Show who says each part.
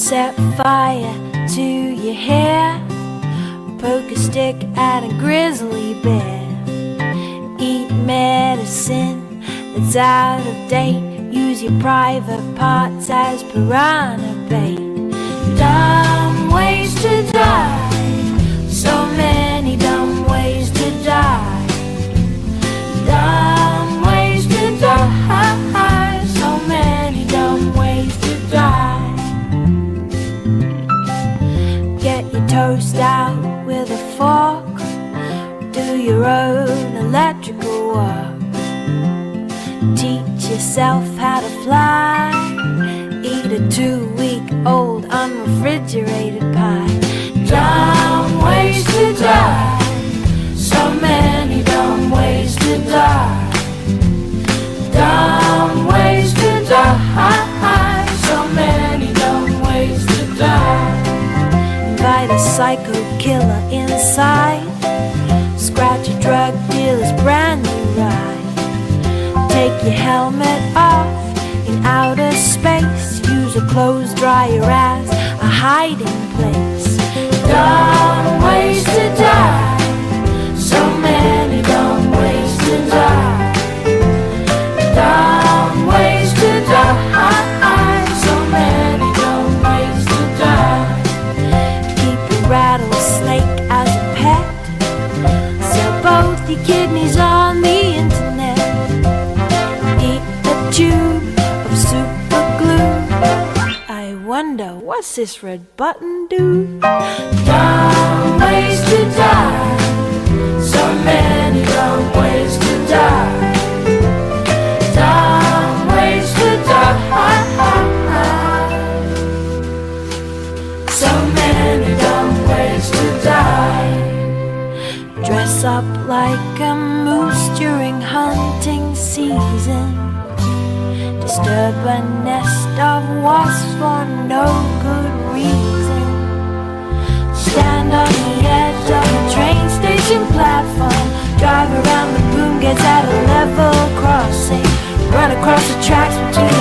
Speaker 1: Set fire to your hair, poke a stick at a grizzly bear. Eat medicine that's out of date, use your private parts as piranha bait. Dumb ways to die, so many dumb ways to die. Dumb ways to die, so many dumb ways to die. Get your toast out with a fork, do your own electrical work. Teach yourself how to fly, eat a 2-week-old unrefrigerated pie. Dumb ways to die, so many dumb ways to die. Dumb ways to die, so many dumb ways to die. Invite a psycho killer inside, scratch a drug dealer's brand new ride. Take your helmet off in outer space, use a clothes dryer as a hiding place. Dumb ways to die, so many dumb ways to die. Dumb ways to die, so many dumb ways to die. Keep a rattlesnake as a pet, sell both your kidneys on the internet. Eat a tube of super glue, I wonder what's this red button do? Dumb ways to die, so many dumb ways to die. Dumb ways to die, so many dumb ways to die. Dress up like a moose during hunting season, disturb a nest of wasps for no good reason. Stand on the edge of a train station platform, drive around the boom gates at a level crossing, run across the tracks between